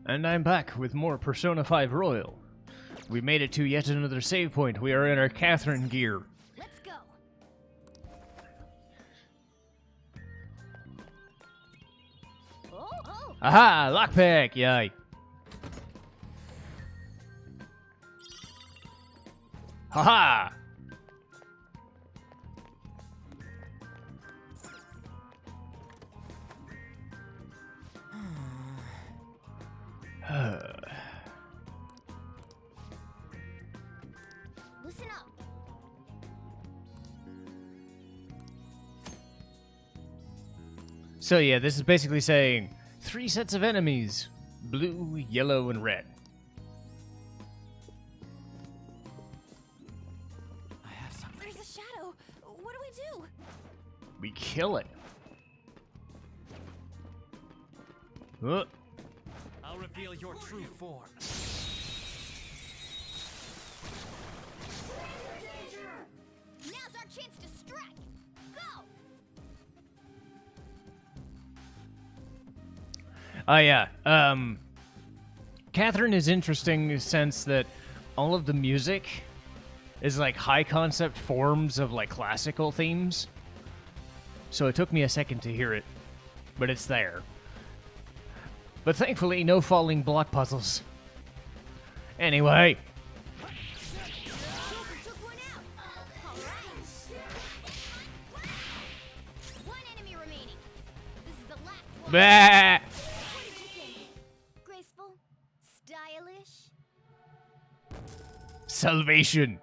And I'm back with more Persona 5 Royal. We made it to yet another save point. We are in our Catherine gear. Let's go. Oh. Aha! Lockpick! Yay. Haha! Listen up. So yeah, this is basically saying 3 sets of enemies. Blue, yellow, and red. I have something. There's a shadow. What do we do? We kill it. I'll reveal your true form. Now's our chance to strike. Go. Oh yeah. Catherine is interesting in the sense that all of the music is like high concept forms of like classical themes. So it took me a second to hear it, but it's there. But thankfully, no falling block puzzles. Anyway. Took one out. All right. One enemy remaining. This is the last one. Bah! What did you think? Graceful, stylish. Salvation.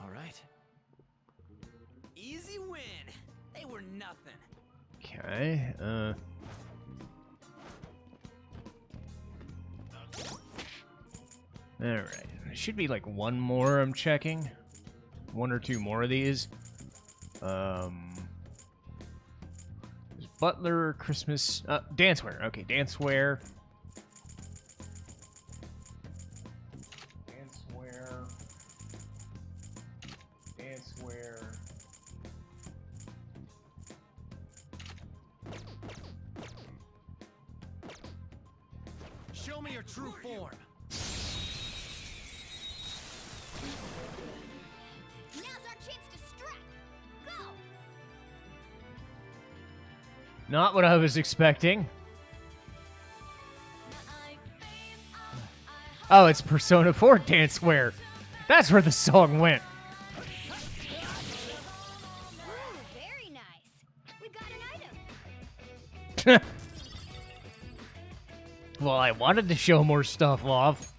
All right. Easy win. They were nothing. Okay, Alright. There should be like one more I'm checking. 1 or 2 more of these. There's Butler, Christmas, dancewear. Okay, dancewear. Dancewear. Dancewear. Show me your true form. Now's our chance to strike. Go. Not what I was expecting. Oh, it's Persona 4 dancewear. That's where the song went. Ooh, very nice. We got an item. Well, I wanted to show more stuff off.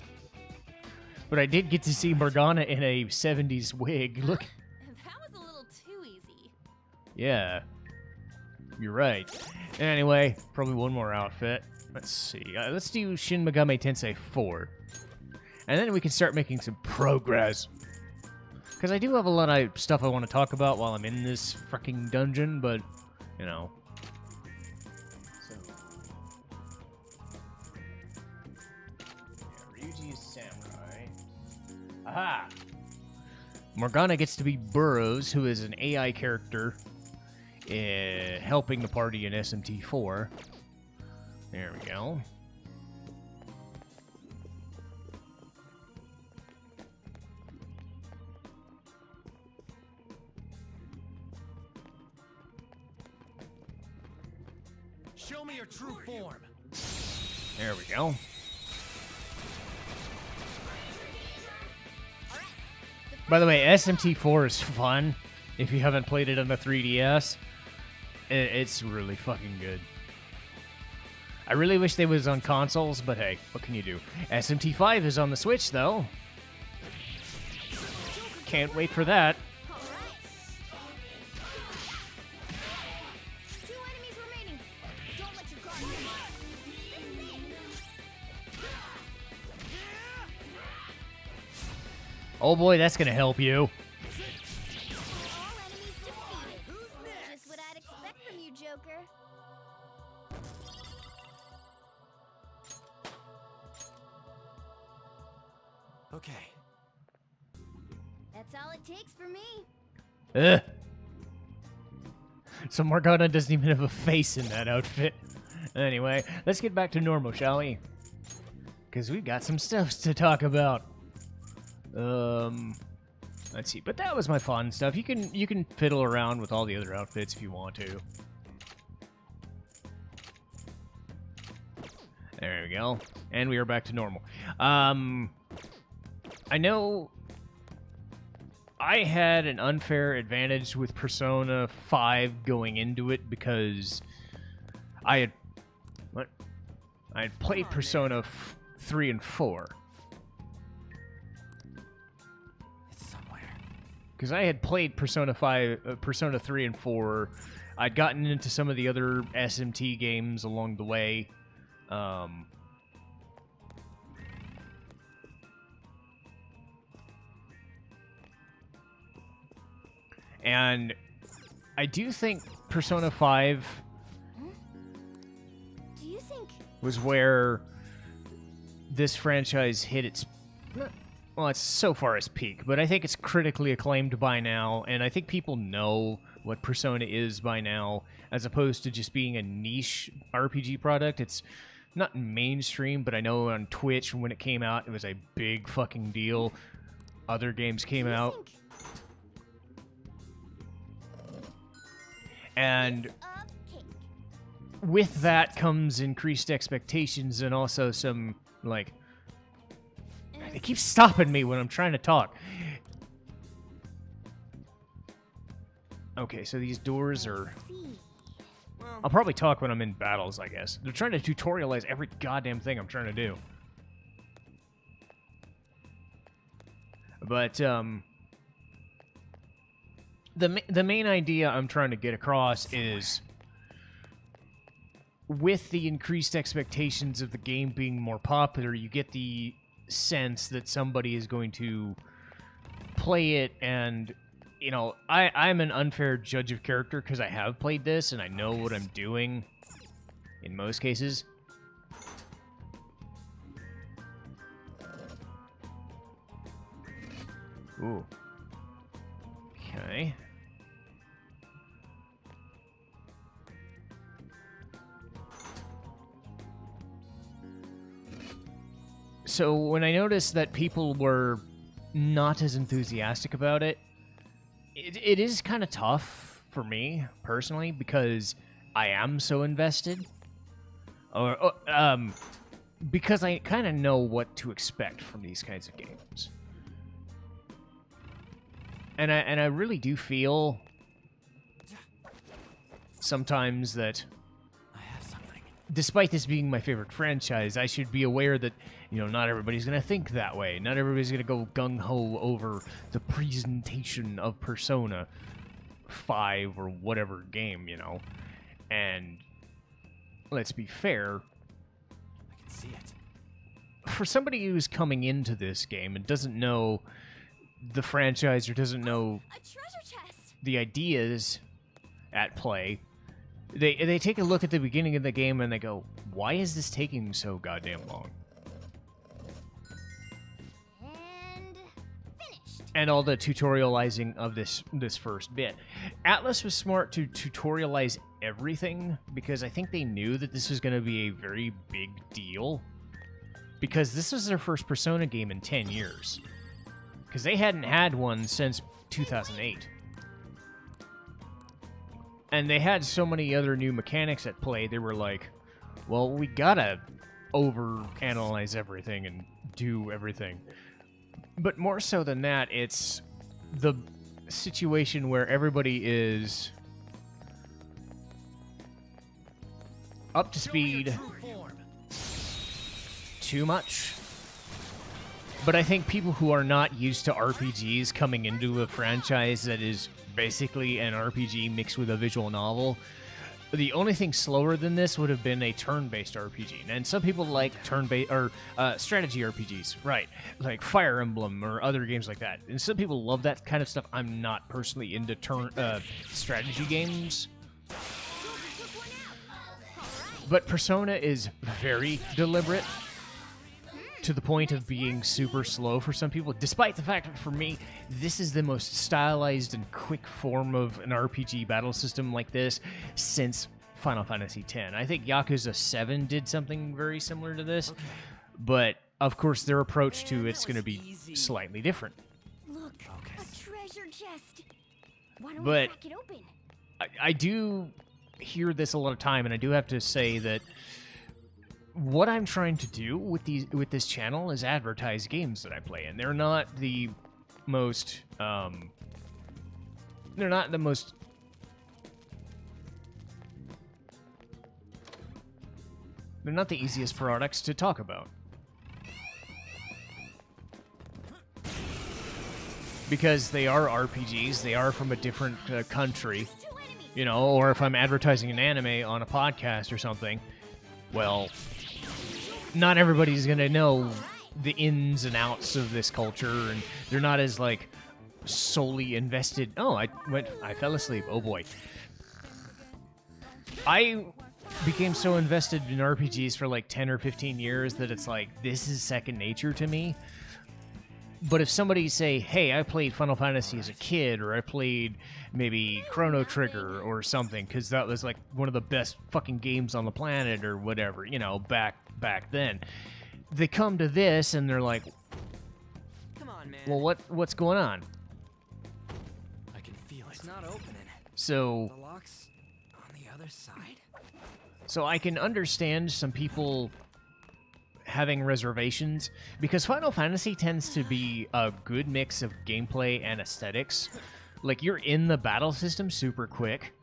But I did get to see Morgana in a 70s wig. Look. That was a little too easy. Yeah. You're right. Anyway, probably one more outfit. Let's see. Let's do Shin Megami Tensei 4. And then we can start making some progress. Because I do have a lot of stuff I want to talk about while I'm in this fucking dungeon, but, you know. So. Yeah, Ryuji is samurai. Aha! Morgana gets to be Burroughs, who is an AI character helping the party in SMT4. There we go. Show me your true form. There we go. By the way, SMT4 is fun. If you haven't played it on the 3DS, it's really fucking good. I really wish they was on consoles, but hey, what can you do? SMT5 is on the Switch, though. Can't wait for that. All right. 2 enemies remaining. Don't let your guard down. Oh boy, that's gonna help you. All enemies defeated. Just what I'd expect from you, Joker. Okay. That's all it takes for me. Ugh. So Morgana doesn't even have a face in that outfit. Anyway, let's get back to normal, shall we? Because we've got some stuff to talk about. Let's see. But that was my fun stuff. You can fiddle around with all the other outfits if you want to. There we go. And we are back to normal. I know I had an unfair advantage with Persona 5 going into it because I had played Persona 3 and 4. It's somewhere. Because I had played Persona 3 and 4. I'd gotten into some of the other SMT games along the way. And I do think Persona 5 Do you think? was where this franchise hit its... Well, it's so far its peak, but I think it's critically acclaimed by now, and I think people know what Persona is by now, as opposed to just being a niche RPG product. It's not mainstream, but I know on Twitch when it came out, it was a big fucking deal. Other games came out. Think? And Okay. with that comes increased expectations and also some, like... They keep stopping me when I'm trying to talk. Okay, so these doors are... See. I'll probably talk when I'm in battles, I guess. They're trying to tutorialize every goddamn thing I'm trying to do. But, the main idea I'm trying to get across is, with the increased expectations of the game being more popular, you get the sense that somebody is going to play it, and, you know, I'm an unfair judge of character because I have played this and I know what I'm doing in most cases. Ooh. Okay. So when I noticed that people were not as enthusiastic about it, it is kind of tough for me personally because I am so invested, because I kind of know what to expect from these kinds of games, and I really do feel sometimes that, I have something. despite this being my favorite franchise, I should be aware that, you know, not everybody's going to think that way. Not everybody's going to go gung-ho over the presentation of Persona 5 or whatever game, you know. And let's be fair, I can see it. for somebody who's coming into this game and doesn't know the franchise or doesn't know A treasure chest. the ideas at play, they take a look at the beginning of the game and they go, why is this taking so goddamn long? And finished. And all the tutorializing of this first bit. Atlus was smart to tutorialize everything because I think they knew that this was going to be a very big deal, because this was their first Persona game in 10 years. Because they hadn't had one since 2008. And they had so many other new mechanics at play, they were like, well, we gotta overanalyze everything and do everything. But more so than that, it's the situation where everybody is up to Show me your speed true form. too much. But I think people who are not used to RPGs coming into a franchise that is basically an RPG mixed with a visual novel, the only thing slower than this would have been a turn-based RPG. And some people like turn-based or strategy RPGs, right? Like Fire Emblem or other games like that. And some people love that kind of stuff. I'm not personally into strategy games. Took one out. All right. But Persona is very deliberate. to the point of being super slow for some people, despite the fact that for me, this is the most stylized and quick form of an RPG battle system like this since Final Fantasy X. I think Yakuza 7 did something very similar to this, but of course their approach to it's going to be slightly different. Look, a treasure chest. Why don't But- we crack it open? I do hear this a lot of time, and I do have to say that what I'm trying to do with this channel is advertise games that I play, and they're not the most they're not the most they're not the easiest products to talk about. Because they are RPGs, they are from a different country, Two enemies. you know, or if I'm advertising an anime on a podcast or something, well, not everybody's gonna know the ins and outs of this culture, and they're not as, like, solely invested. Oh, I fell asleep. Oh boy. I became so invested in RPGs for like 10 or 15 years that it's like, this is second nature to me. But if somebody say, hey, I played Final Fantasy as a kid, or I played maybe Chrono Trigger or something, because that was like one of the best fucking games on the planet or whatever, you know, back then. They come to this and they're like, Come on, man. well, what's going on? I can feel it. It's not opening. So The lock's on the other side. So I can understand some people having reservations, because Final Fantasy tends to be a good mix of gameplay and aesthetics. Like, you're in the battle system super quick.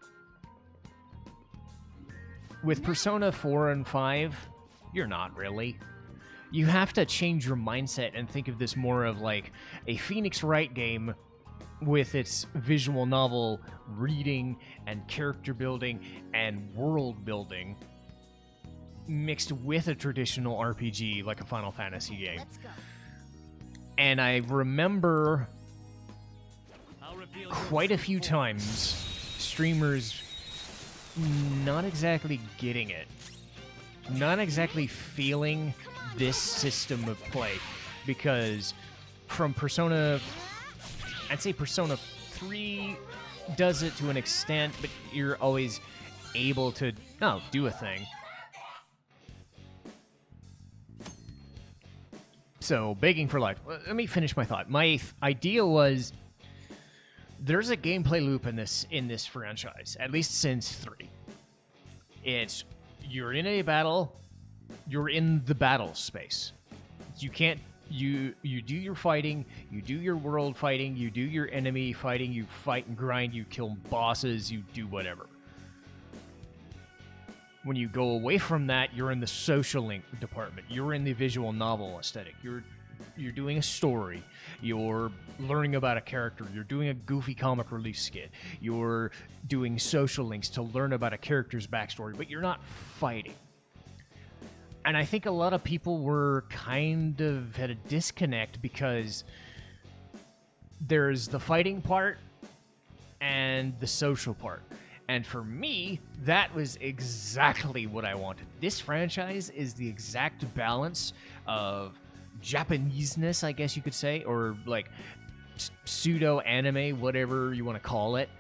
With Persona 4 and 5, you're not really. You have to change your mindset and think of this more of like a Phoenix Wright game with its visual novel reading and character building and world building mixed with a traditional RPG like a Final Fantasy game. Let's go. And I remember I'll reveal quite a few times streamers not exactly getting it, not exactly feeling this system of play, because from Persona, I'd say Persona 3 does it to an extent, but you're always able to do a thing. So, begging for life. Let me finish my thought. My idea was there's a gameplay loop in this franchise, at least since 3. It's you're in a battle, you're in the battle space. You can't you do your fighting, you do your world fighting, you do your enemy fighting, you fight and grind, you kill bosses, you do whatever. When you go away from that, you're in the social link department. You're in the visual novel aesthetic. You're doing a story. You're learning about a character. You're doing a goofy comic relief skit. You're doing social links to learn about a character's backstory, but you're not fighting. And I think a lot of people were kind of at a disconnect because there's the fighting part and the social part. And for me, that was exactly what I wanted. This franchise is the exact balance of Japanese-ness, I guess you could say, or like pseudo-anime, whatever you want to call it,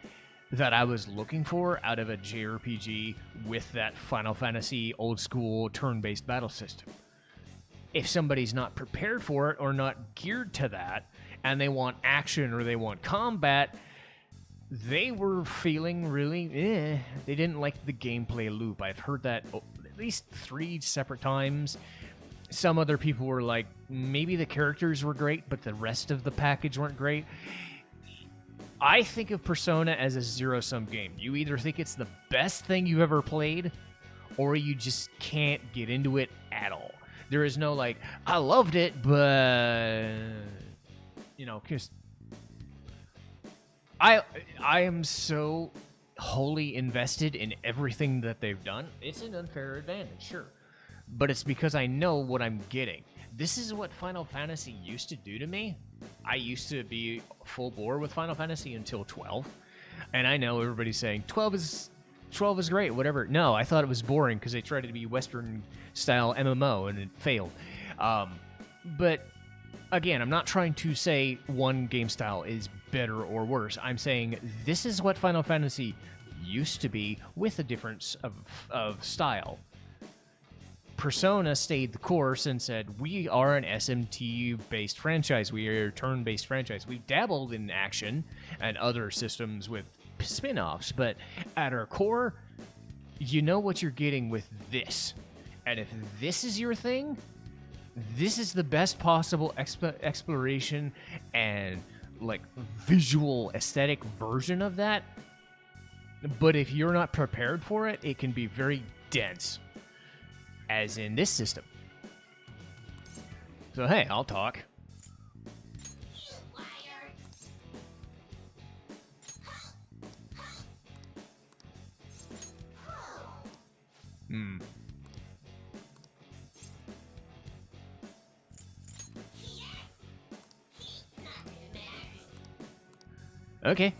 that I was looking for out of a JRPG with that Final Fantasy old-school turn-based battle system. If somebody's not prepared for it or not geared to that, and they want action or they want combat, they were feeling really, they didn't like the gameplay loop. I've heard that at least 3 separate times. Some other people were like, maybe the characters were great, but the rest of the package weren't great. I think of Persona as a zero-sum game. You either think it's the best thing you've ever played, or you just can't get into it at all. There is no like, I loved it, but, you know, because I am so wholly invested in everything that they've done. It's an unfair advantage, sure. But it's because I know what I'm getting. This is what Final Fantasy used to do to me. I used to be full bore with Final Fantasy until 12. And I know everybody's saying 12 is great, whatever. No, I thought it was boring because they tried to be Western style MMO and it failed. But again, I'm not trying to say one game style is better or worse. I'm saying this is what Final Fantasy used to be with a difference of style. Persona stayed the course and said, we are an SMT-based franchise. We are a turn-based franchise. We've dabbled in action and other systems with spin-offs, but at our core, you know what you're getting with this. And if this is your thing, this is the best possible exploration and like visual aesthetic version of that. But if you're not prepared for it, it can be very dense, as in this system. So hey, I'll talk. Okay.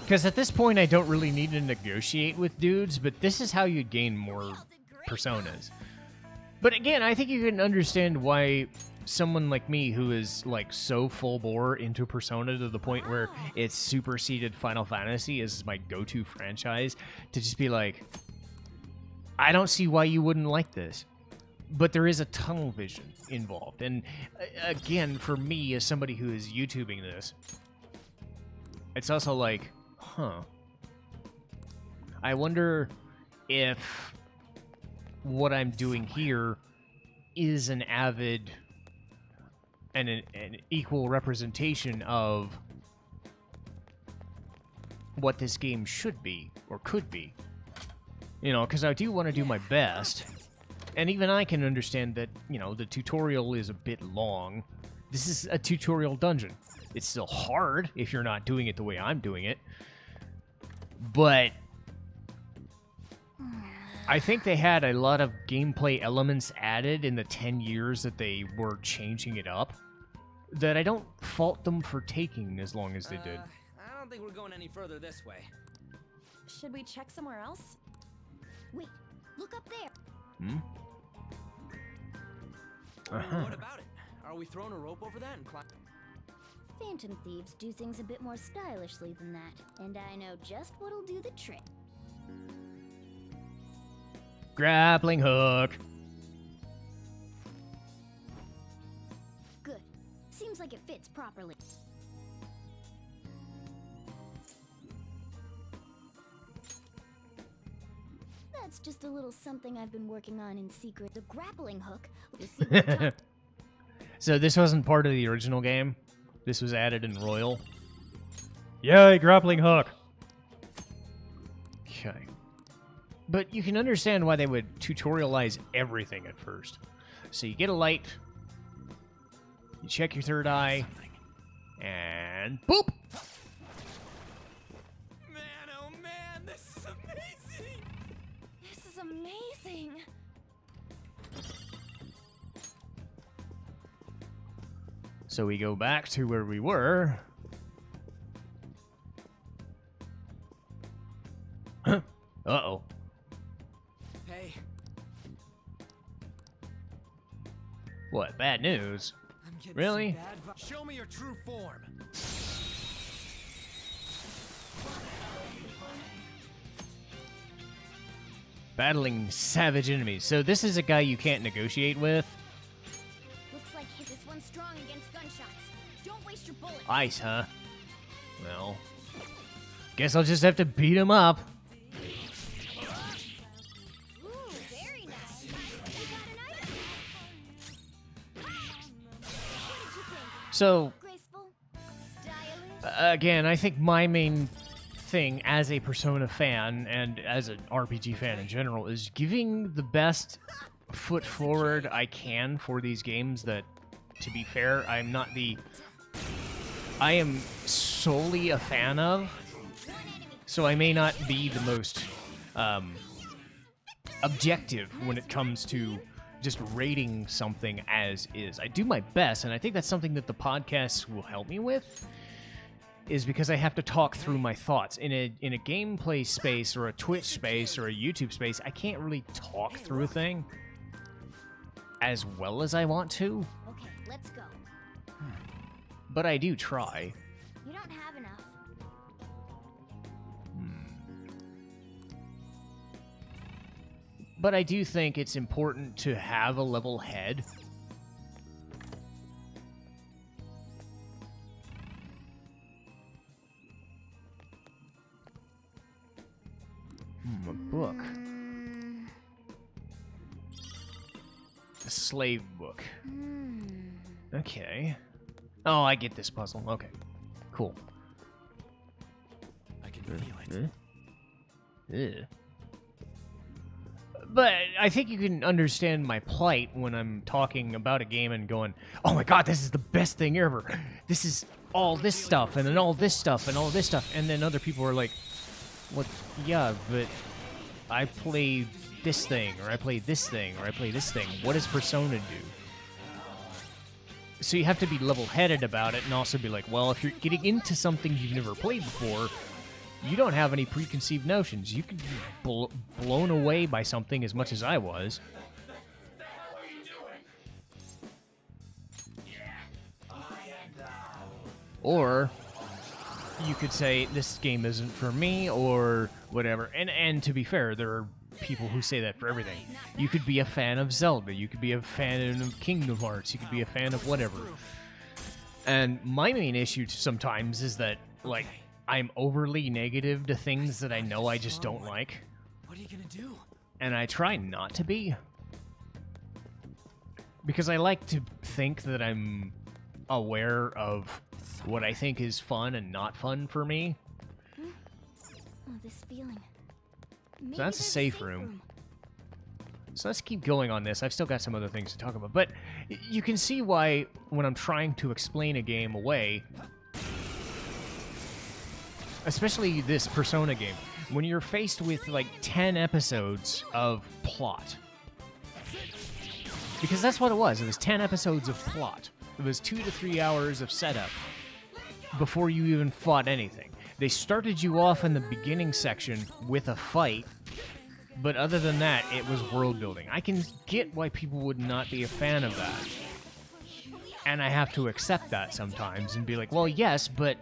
Because at this point, I don't really need to negotiate with dudes, but this is how you gain more personas. But again, I think you can understand why someone like me, who is like so full bore into Persona to the point where it's superseded Final Fantasy as my go-to franchise, to just be like, I don't see why you wouldn't like this. But there is a tunnel vision involved. And again, for me, as somebody who is YouTubing this, it's also like, I wonder if what I'm doing here is an avid and an equal representation of what this game should be or could be. You know, because I do want to do my best. And even I can understand that, you know, the tutorial is a bit long. This is a tutorial dungeon. It's still hard if you're not doing it the way I'm doing it. But I think they had a lot of gameplay elements added in the 10 years that they were changing it up that I don't fault them for taking as long as they did. I don't think we're going any further this way. Should we check somewhere else? Wait, look up there. What about it? Are we throwing a rope over that and climb? Phantom thieves do things a bit more stylishly than that, and I know just what'll do the trick. Grappling hook. Good. Seems like it fits properly. That's just a little something I've been working on in secret. The grappling hook. We'll see what So this wasn't part of the original game? This was added in Royal? Yay, grappling hook! Okay. But you can understand why they would tutorialize everything at first. So you get a light, you check your third eye, and boop! Man, oh man, this is amazing! This is amazing. So we go back to where we were. Huh? Uh-oh. Hey, What, bad news? I'm getting Really? some bad Show me your true form. Battling savage enemies. So this is a guy you can't negotiate with. Looks like this one's strong against gunshots. Don't waste your bullets. Ice, huh? Well, guess I'll just have to beat him up. Ooh, very nice. We got an item. What did you think? So, Graceful? Stylish? again, I think my main thing as a Persona fan and as an RPG fan in general is giving the best foot forward I can for these games that, to be fair, I am solely a fan of, so I may not be the most objective when it comes to just rating something as is. I do my best, and I think that's something that the podcasts will help me with, is because I have to talk through my thoughts. In a gameplay space or a Twitch space or a YouTube space, I can't really talk through a thing. as well as I want to, Okay, let's go. but I do try. You don't have enough. But I do think it's important to have a level head. A book. A slave book. Okay. Oh, I get this puzzle. Okay. Cool. I can feel it. Ugh. But I think you can understand my plight when I'm talking about a game and going, oh my god, this is the best thing ever. This is all this stuff, and then all this stuff, and all this stuff. And then other people are like, what? Yeah, but I play this thing, or I play this thing, or I play this thing. What does Persona do? So you have to be level-headed about it and also be like, well, if you're getting into something you've never played before, you don't have any preconceived notions. You could be blown away by something as much as I was. Or you could say, this game isn't for me, or whatever. And to be fair, there are people who say that for everything. You could be a fan of Zelda. You could be a fan of Kingdom Hearts. You could be a fan of whatever. And my main issue sometimes is that, like, I'm overly negative to things that I know I just don't like. What are you gonna do? And I try not to be. Because I like to think that I'm aware of what I think is fun and not fun for me. Oh, this feeling. Maybe So that's a there's safe room. So let's keep going on this. I've still got some other things to talk about. But you can see why, when I'm trying to explain a game away, especially this Persona game, when you're faced with like 10 episodes of plot. Because that's what it was. It was 10 episodes of plot. It was 2 to 3 hours of setup before you even fought anything. They started you off in the beginning section with a fight, but other than that, it was world building. I can get why people would not be a fan of that. And I have to accept that sometimes and be like, well, yes, but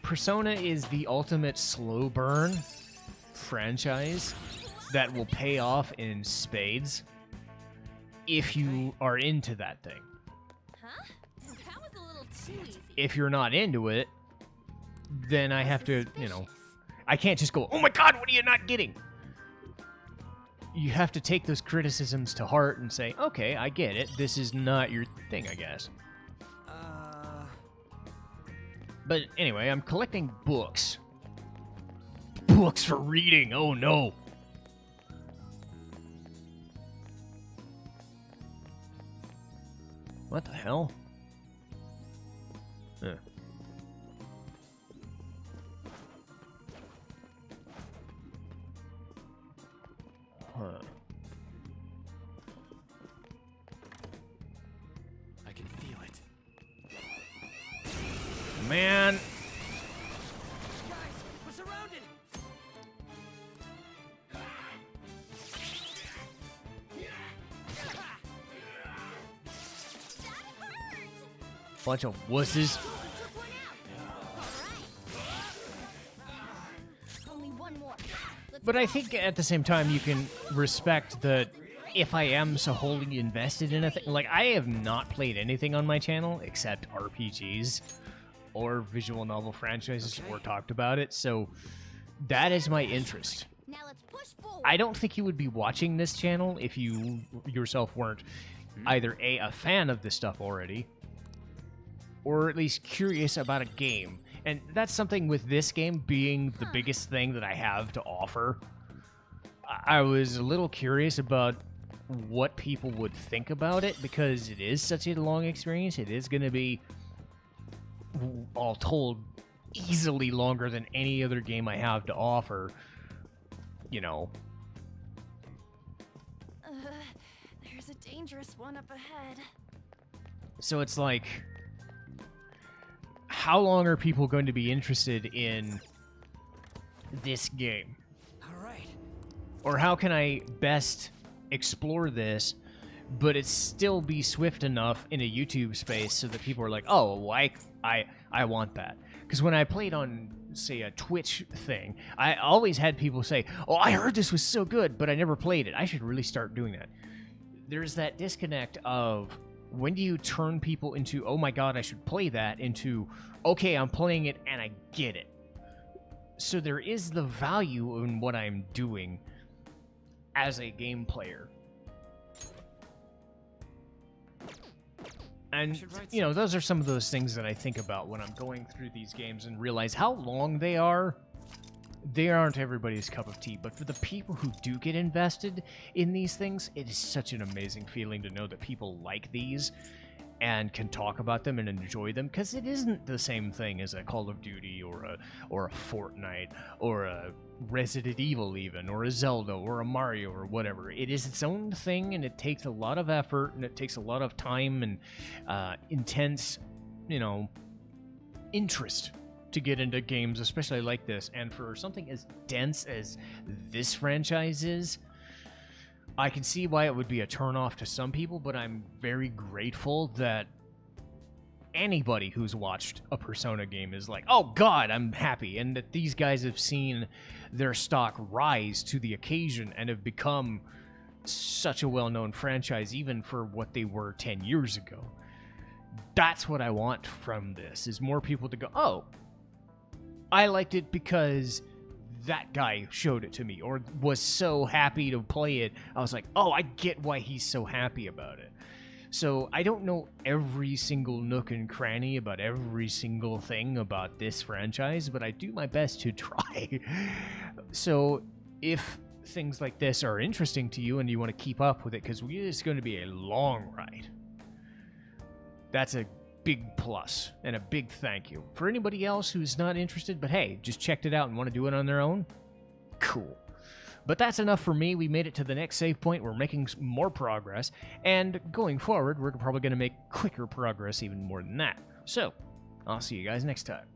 Persona is the ultimate slow burn franchise that will pay off in spades if you are into that thing. Huh? That was a little too easy. If you're not into it, then I have to, you know, I can't just go, oh my god, what are you not getting? You have to take those criticisms to heart and say, okay, I get it. This is not your thing, I guess. But anyway, I'm collecting books. Books for reading, oh no. What the hell? Huh. Huh. I can feel it. Man. Guys, we're surrounded. Bunch of wusses. Only one more. Let's But I think at the same time you can respect that if I am so wholly invested in a thing, like I have not played anything on my channel except RPGs or visual novel franchises or talked about it, so that is my interest. Now let's push forward. I don't think you would be watching this channel if you yourself weren't either a fan of this stuff already, or at least curious about a game. And that's something with this game being the biggest thing that I have to offer. I was a little curious about what people would think about it, because it is such a long experience. It is going to be, all told, easily longer than any other game I have to offer. You know. There's a dangerous one up ahead. So it's like, how long are people going to be interested in this game? All right. Or how can I best explore this but it still be swift enough in a YouTube space so that people are like, oh, well, I want that. Because when I played on, say, a Twitch thing, I always had people say, oh, I heard this was so good, but I never played it. I should really start doing that. There's that disconnect of when do you turn people into, oh my god, I should play that, into, okay, I'm playing it and I get it. So there is the value in what I'm doing as a game player. And, you know, those are some of those things that I think about when I'm going through these games and realize how long they are. They aren't everybody's cup of tea, but for the people who do get invested in these things, it is such an amazing feeling to know that people like these and can talk about them and enjoy them, because it isn't the same thing as a Call of Duty or a Fortnite or a Resident Evil even, or a Zelda or a Mario or whatever. It is its own thing, and it takes a lot of effort, and it takes a lot of time and intense, you know, interest to get into games, especially like this. And for something as dense as this franchise is, I can see why it would be a turnoff to some people, but I'm very grateful that anybody who's watched a Persona game is like, oh god, I'm happy, and that these guys have seen their stock rise to the occasion and have become such a well-known franchise even for what they were 10 years ago. That's what I want from this, is more people to go, oh, I liked it because that guy showed it to me, or was so happy to play it. I was like, oh, I get why he's so happy about it. So I don't know every single nook and cranny about every single thing about this franchise, but I do my best to try. So if things like this are interesting to you and you want to keep up with it, because it's going to be a long ride, that's a big plus and a big thank you. For anybody else who's not interested, but hey, just checked it out and want to do it on their own, cool. But that's enough for me. We made it to the next save point. We're making more progress, and going forward, we're probably going to make quicker progress, even more than that. So, I'll see you guys next time.